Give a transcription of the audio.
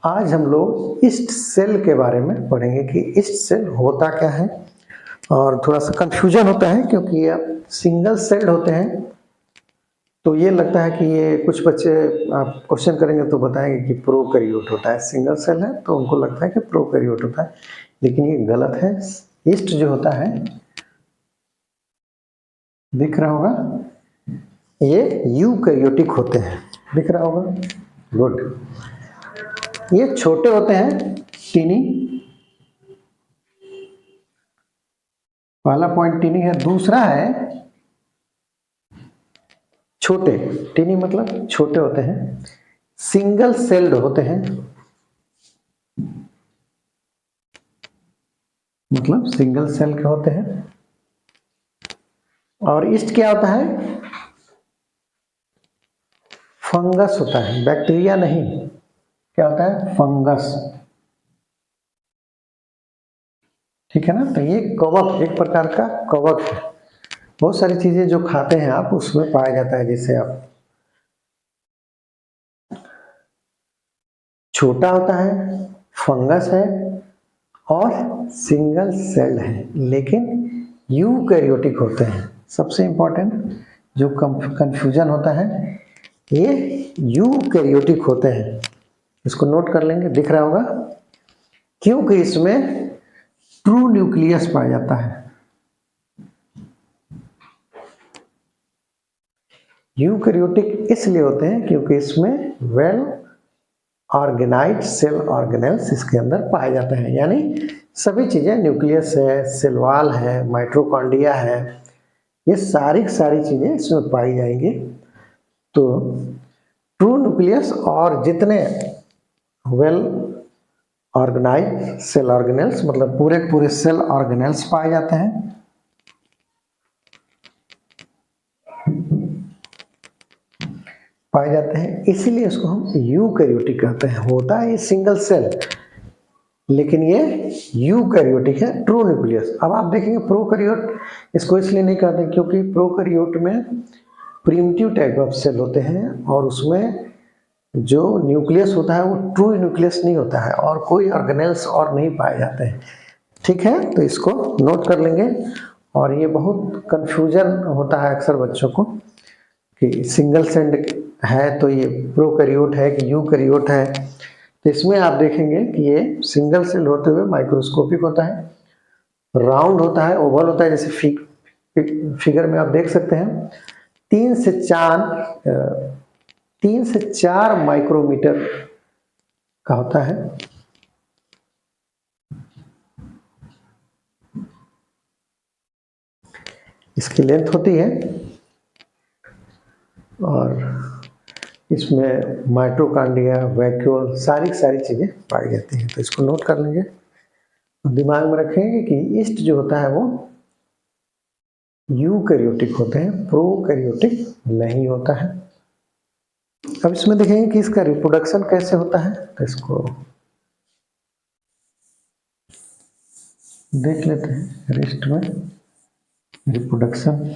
आज हम लोग ईस्ट सेल के बारे में पढ़ेंगे कि ईस्ट सेल होता क्या है। और थोड़ा सा कंफ्यूजन होता है क्योंकि ये सिंगल सेल्ड होते हैं, तो ये लगता है कि ये कुछ बच्चे आप क्वेश्चन करेंगे तो बताएंगे कि प्रोकैरियोट होता है। सिंगल सेल है तो उनको लगता है कि प्रोकैरियोट होता है, लेकिन ये गलत है। ईस्ट जो होता है, दिख रहा होगा, ये यूकैरियोटिक होते हैं, दिख रहा होगा। गुड। ये छोटे होते हैं, टीनी। पहला पॉइंट टीनी है। दूसरा है छोटे। टीनी मतलब छोटे होते हैं, सिंगल सेल्ड होते हैं, मतलब सिंगल सेल के होते हैं। और ईस्ट क्या होता है? फंगस होता है, बैक्टीरिया नहीं। क्या होता है? फंगस। ठीक है ना। तो ये कवक, एक प्रकार का कवक है। बहुत सारी चीजें जो खाते हैं आप उसमें पाया जाता है। जैसे आप, छोटा होता है, फंगस है और सिंगल सेल है, लेकिन यूकैरियोटिक होते हैं। सबसे इंपॉर्टेंट जो कंफ्यूजन होता है, ये यूकैरियोटिक होते हैं। इसको नोट कर लेंगे, दिख रहा होगा, क्योंकि इसमें ट्रू न्यूक्लियस पाया जाता है। यूकैरियोटिक इसलिए होते हैं क्योंकि इसमें वेल ऑर्गेनाइज्ड सेल ऑर्गेनेल्स इसके अंदर पाए जाते हैं। यानी सभी चीजें, न्यूक्लियस है, सेल वॉल है, माइटोकॉन्ड्रिया है, ये सारी चीजें इसमें पाई जाएंगी। तो ट्रू न्यूक्लियस और जितने वेल ऑर्गेनाइज्ड सेल ऑर्गेनेल्स, मतलब पूरे पूरे सेल ऑर्गेनेल्स पाए जाते हैं। पाए जाते हैं, इसीलिए इसको हम यूकैरियोटिक कहते हैं। होता है ये सिंगल सेल, लेकिन ये यूकैरियोटिक है, ट्रू न्यूक्लियस। अब आप देखेंगे प्रोकैरियोट, इसको इसलिए नहीं कहते क्योंकि प्रोकैरियोट में प्रिमिटिव टाइप ऑफ सेल होते हैं और उसमें जो न्यूक्लियस होता है वो ट्रू न्यूक्लियस नहीं होता है और कोई ऑर्गेनेल्स और नहीं पाए जाते हैं। ठीक है, तो इसको नोट कर लेंगे। और ये बहुत कंफ्यूजन होता है अक्सर बच्चों को कि सिंगल सेल है तो ये प्रोकैरियोट है कि यूकैरियोट है। तो इसमें आप देखेंगे कि ये सिंगल सेल होते हुए माइक्रोस्कोपिक होता है, राउंड होता है, ओवल होता है। जैसे फिगर में आप देख सकते हैं, 3 से 4 माइक्रोमीटर का होता है। इसकी लेंथ होती है और इसमें माइटोकॉन्ड्रिया, वैक्यूल, सारी चीजें पाई जाती हैं। तो इसको नोट कर लेंगे, दिमाग में रखेंगे कि ईस्ट जो होता है वो यूकैरियोटिक होते हैं, प्रोकैरियोटिक नहीं होता है। अब इसमें देखेंगे कि इसका रिप्रोडक्शन कैसे होता है, तो इसको देख लेते हैं। रिस्ट में रिप्रोडक्शन